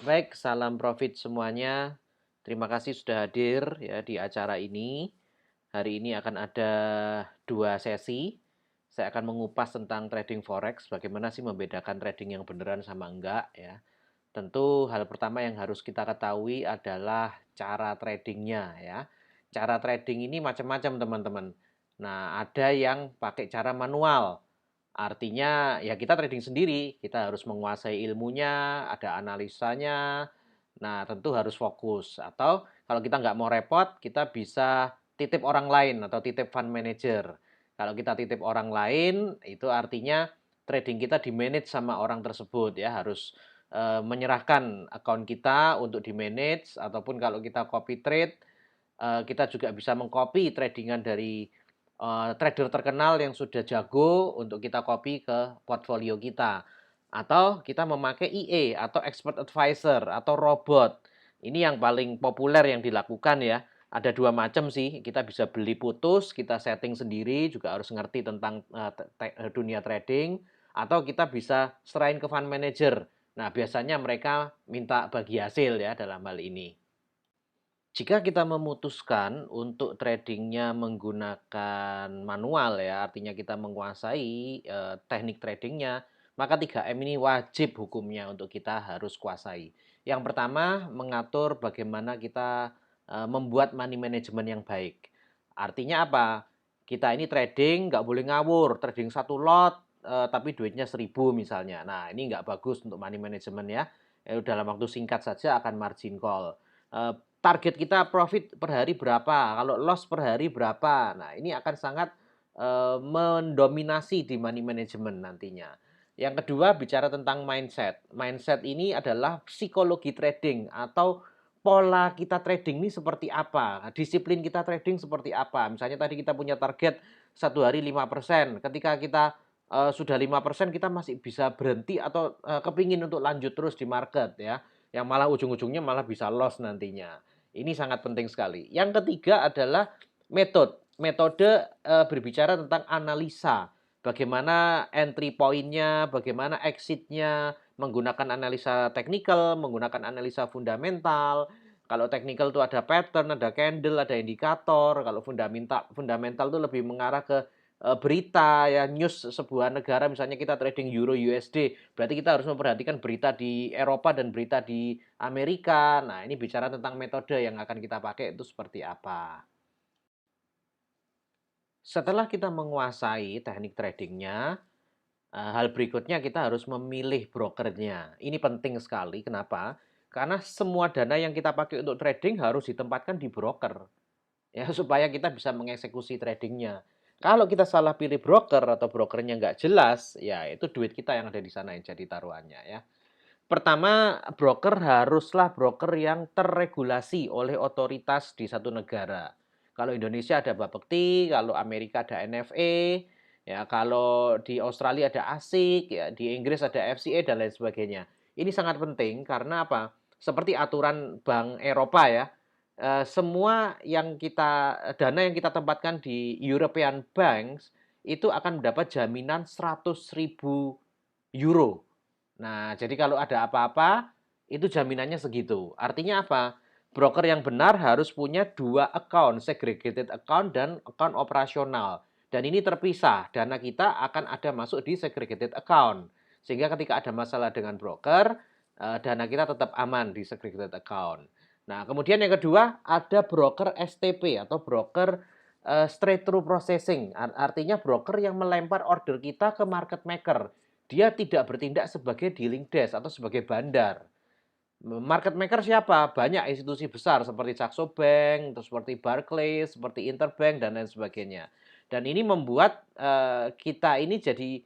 Baik, salam profit semuanya. Terima kasih sudah hadir ya di acara ini. Hari ini akan ada 2 sesi. Saya akan mengupas tentang trading forex, bagaimana sih membedakan trading yang beneran sama enggak ya. Tentu hal pertama yang harus kita ketahui adalah cara tradingnya ya. Cara trading ini macam-macam teman-teman. Nah, ada yang pakai cara manual. Artinya ya kita trading sendiri, kita harus menguasai ilmunya, ada analisanya. Nah, tentu harus fokus. Atau kalau kita nggak mau repot, kita bisa titip orang lain atau titip fund manager. Kalau kita titip orang lain, itu artinya trading kita di-manage sama orang tersebut ya, harus menyerahkan account kita untuk di-manage ataupun kalau kita copy trade, kita juga bisa mengcopy tradingan dari trader terkenal yang sudah jago untuk kita copy ke portfolio kita. Atau kita memakai EA atau expert advisor atau robot. Ini yang paling populer yang dilakukan ya. Ada 2 macam sih, kita bisa beli putus, kita setting sendiri, juga harus ngerti tentang dunia trading. Atau kita bisa serahin ke fund manager. Nah, biasanya mereka minta bagi hasil ya dalam hal ini. Jika kita memutuskan untuk tradingnya menggunakan manual ya, artinya kita menguasai teknik tradingnya, maka 3M ini wajib hukumnya untuk kita harus kuasai. Yang pertama, mengatur bagaimana kita membuat money management yang baik. Artinya apa? Kita ini trading nggak boleh ngawur, trading satu lot tapi duitnya 1.000 misalnya. Nah, ini nggak bagus untuk money management ya. Dalam waktu singkat saja akan margin call. Eh, Target kita profit per hari berapa, kalau loss per hari berapa. Nah, ini akan sangat mendominasi di money management nantinya. Yang kedua, bicara tentang mindset. Mindset ini adalah psikologi trading atau pola kita trading ini seperti apa, disiplin kita trading seperti apa. Misalnya tadi kita punya target satu hari 5%. Ketika kita sudah 5%, kita masih bisa berhenti atau kepingin untuk lanjut terus di market ya, yang malah ujung-ujungnya malah bisa loss nantinya. Ini sangat penting sekali. Yang ketiga adalah metode. Metode berbicara tentang analisa. Bagaimana entry point-nya, bagaimana exit-nya, menggunakan analisa teknikal, menggunakan analisa fundamental. Kalau teknikal itu ada pattern, ada candle, ada indikator. Kalau fundamental fundamental itu lebih mengarah ke berita ya, news sebuah negara, misalnya kita trading euro USD, berarti kita harus memperhatikan berita di Eropa dan berita di Amerika. Nah, ini bicara tentang metode yang akan kita pakai itu seperti apa. Setelah kita menguasai teknik tradingnya, hal berikutnya kita harus memilih brokernya. Ini penting sekali. Kenapa? Karena semua dana yang kita pakai untuk trading harus ditempatkan di broker. Ya, supaya kita bisa mengeksekusi tradingnya. Kalau kita salah pilih broker atau brokernya nggak jelas, ya itu duit kita yang ada di sana yang jadi taruhannya ya. Pertama, broker haruslah broker yang terregulasi oleh otoritas di satu negara. Kalau Indonesia ada Bapepti, kalau Amerika ada NFA, ya kalau di Australia ada ASIC, ya di Inggris ada FCA dan lain sebagainya. Ini sangat penting karena apa? Seperti aturan Bank Eropa ya, semua yang kita dana yang kita tempatkan di European Banks itu akan mendapat jaminan 100.000 euro. Nah, jadi kalau ada apa-apa, itu jaminannya segitu. Artinya apa? Broker yang benar harus punya 2 account, segregated account dan account operasional. Dan ini terpisah, dana kita akan ada masuk di segregated account. Sehingga ketika ada masalah dengan broker, dana kita tetap aman di segregated account. Nah, kemudian yang kedua, ada broker STP atau broker straight through processing. Artinya broker yang melempar order kita ke market maker. Dia tidak bertindak sebagai dealing desk atau sebagai bandar. Market maker siapa? Banyak institusi besar seperti Saxo Bank, terus seperti Barclays, seperti Interbank dan lain sebagainya. Dan ini membuat kita ini jadi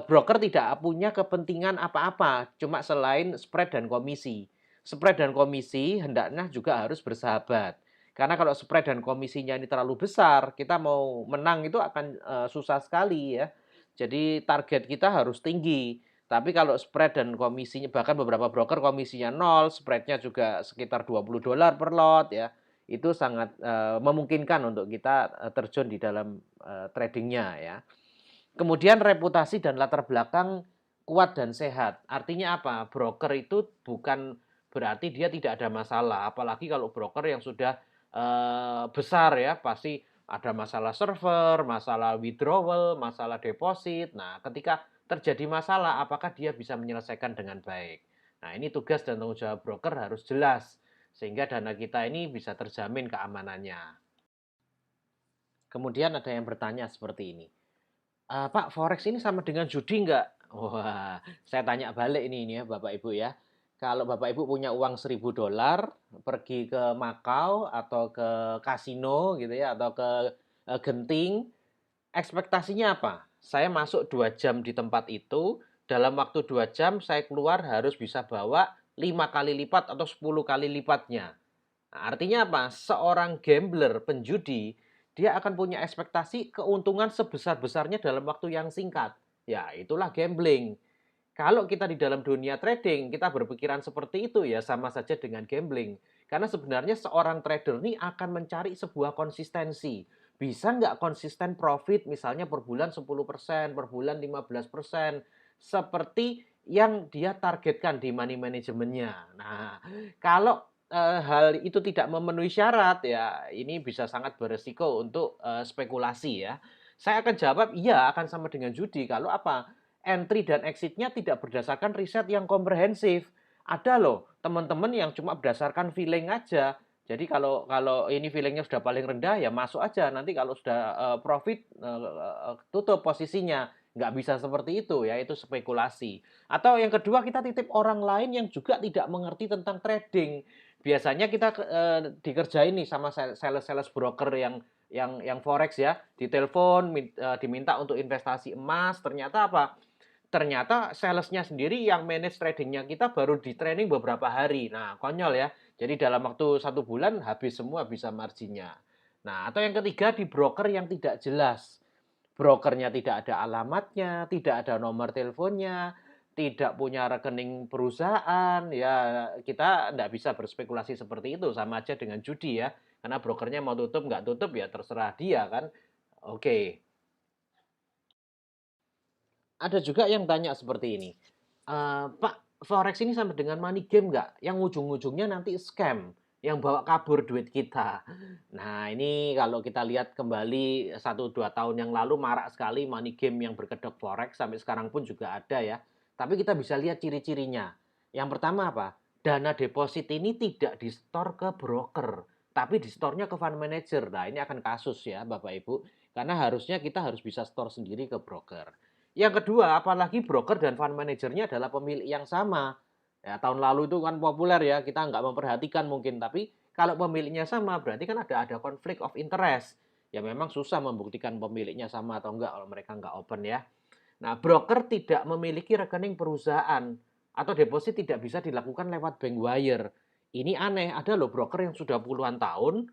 broker tidak punya kepentingan apa-apa, cuma selain spread dan komisi. Spread dan komisi hendaknya juga harus bersahabat. Karena kalau spread dan komisinya ini terlalu besar, kita mau menang itu akan susah sekali ya. Jadi target kita harus tinggi. Tapi kalau spread dan komisinya, bahkan beberapa broker komisinya nol, spreadnya juga sekitar $20 per lot ya, itu sangat memungkinkan untuk kita terjun di dalam tradingnya ya. Kemudian reputasi dan latar belakang kuat dan sehat. Artinya apa? Broker itu bukan berarti dia tidak ada masalah, apalagi kalau broker yang sudah, besar ya, pasti ada masalah server, masalah withdrawal, masalah deposit. Nah, ketika terjadi masalah, apakah dia bisa menyelesaikan dengan baik? Nah, ini tugas dan tanggung jawab broker harus jelas, sehingga dana kita ini bisa terjamin keamanannya. Kemudian ada yang bertanya seperti ini, "Pak, forex ini sama dengan judi nggak?" Wah, saya tanya balik ini ya Bapak Ibu ya. Kalau Bapak Ibu punya uang $1.000 pergi ke Makau atau ke kasino gitu ya atau ke, Genting, ekspektasinya apa? Saya masuk 2 jam di tempat itu, dalam waktu 2 jam saya keluar harus bisa bawa 5 kali lipat atau 10 kali lipatnya. Nah, artinya apa? Seorang gambler, penjudi, dia akan punya ekspektasi keuntungan sebesar-besarnya dalam waktu yang singkat. Ya, itulah gambling. Kalau kita di dalam dunia trading, kita berpikiran seperti itu ya sama saja dengan gambling. Karena sebenarnya seorang trader ini akan mencari sebuah konsistensi. Bisa nggak konsisten profit misalnya per bulan 10%, per bulan 15%. Seperti yang dia targetkan di money manajemennya. Nah, kalau hal itu tidak memenuhi syarat ya ini bisa sangat beresiko untuk spekulasi ya. Saya akan jawab iya akan sama dengan judi kalau apa? Entry dan exit-nya tidak berdasarkan riset yang komprehensif. Ada loh teman-teman yang cuma berdasarkan feeling aja. Jadi kalau kalau ini feelingnya sudah paling rendah ya masuk aja. Nanti kalau sudah profit tutup posisinya. Nggak bisa seperti itu ya, itu spekulasi. Atau yang kedua kita titip orang lain yang juga tidak mengerti tentang trading. Biasanya kita dikerjain nih sama sales-sales broker yang forex ya, ditelepon diminta untuk investasi emas, ternyata apa? Ternyata salesnya sendiri yang manage tradingnya kita baru di training beberapa hari. Nah, konyol ya. Jadi dalam waktu 1 bulan habis semua bisa marginnya. Nah, atau yang ketiga di broker yang tidak jelas. Brokernya tidak ada alamatnya, tidak ada nomor teleponnya, tidak punya rekening perusahaan, ya kita nggak bisa berspekulasi seperti itu, sama aja dengan judi ya. Karena brokernya mau tutup nggak tutup ya terserah dia kan. Oke. Ada juga yang tanya seperti ini, "Pak, forex ini sama dengan money game nggak? Yang ujung-ujungnya nanti scam, yang bawa kabur duit kita." Nah, ini kalau kita lihat kembali 1-2 tahun yang lalu marak sekali money game yang berkedok forex, sampai sekarang pun juga ada ya. Tapi kita bisa lihat ciri-cirinya. Yang pertama apa? Dana deposit ini tidak di-store ke broker, tapi di-store-nya ke fund manager. Nah, ini akan kasus ya Bapak Ibu, karena harusnya kita harus bisa store sendiri ke broker. Yang kedua, apalagi broker dan fund manajernya adalah pemilik yang sama. Ya, tahun lalu itu kan populer ya, kita nggak memperhatikan mungkin, tapi kalau pemiliknya sama berarti kan ada konflik of interest. Ya memang susah membuktikan pemiliknya sama atau enggak kalau mereka nggak open ya. Nah, broker tidak memiliki rekening perusahaan atau deposit tidak bisa dilakukan lewat bank wire. Ini aneh, ada loh broker yang sudah puluhan tahun.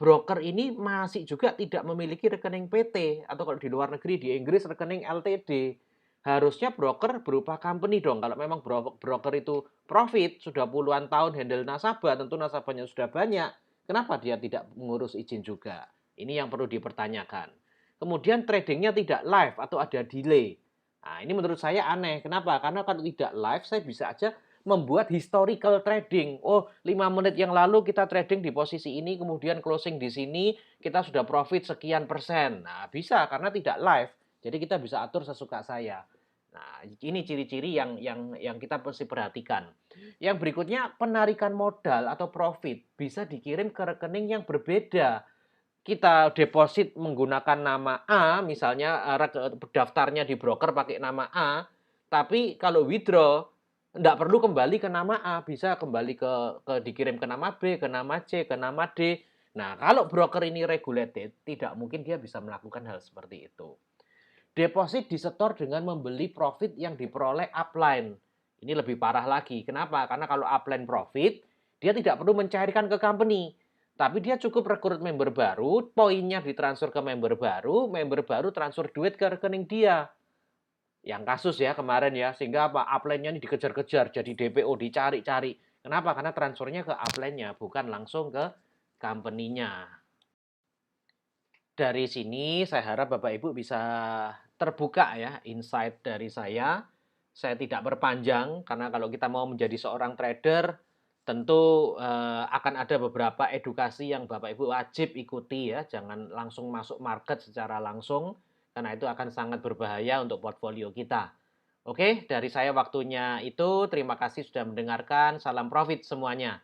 Broker ini masih juga tidak memiliki rekening PT atau kalau di luar negeri di Inggris rekening LTD. Harusnya broker berupa company dong. Kalau memang broker itu profit sudah puluhan tahun handle nasabah, tentu nasabahnya sudah banyak. Kenapa dia tidak mengurus izin juga? Ini yang perlu dipertanyakan. Kemudian tradingnya tidak live atau ada delay. Nah, ini menurut saya aneh. Kenapa? Karena kalau tidak live, saya bisa aja membuat historical trading. Oh, 5 menit yang lalu kita trading di posisi ini, kemudian closing di sini, kita sudah profit sekian persen. Nah, bisa karena tidak live. Jadi kita bisa atur sesuka saya. Nah, ini ciri-ciri yang kita mesti perhatikan. Yang berikutnya, penarikan modal atau profit bisa dikirim ke rekening yang berbeda. Kita deposit menggunakan nama A, misalnya daftarnya di broker pakai nama A, tapi kalau withdraw nggak perlu kembali ke nama A, bisa kembali ke dikirim ke nama B, ke nama C, ke nama D. Nah, kalau broker ini regulated, tidak mungkin dia bisa melakukan hal seperti itu. Deposit disetor dengan membeli profit yang diperoleh upline. Ini lebih parah lagi. Kenapa? Karena kalau upline profit, dia tidak perlu mencairkan ke company. Tapi dia cukup rekrut member baru, poinnya ditransfer ke member baru transfer duit ke rekening dia. Yang kasus ya kemarin ya, sehingga apa? Upline-nya ini dikejar-kejar, jadi DPO dicari-cari. Kenapa? Karena transfernya ke upline-nya, bukan langsung ke company-nya. Dari sini saya harap Bapak Ibu bisa terbuka ya insight dari saya. saya tidak perpanjang karena kalau kita mau menjadi seorang trader tentu akan ada beberapa edukasi yang Bapak Ibu wajib ikuti ya, jangan langsung masuk market secara langsung karena itu akan sangat berbahaya untuk portfolio kita. Oke, dari saya waktunya itu. Terima kasih sudah mendengarkan. Salam profit semuanya.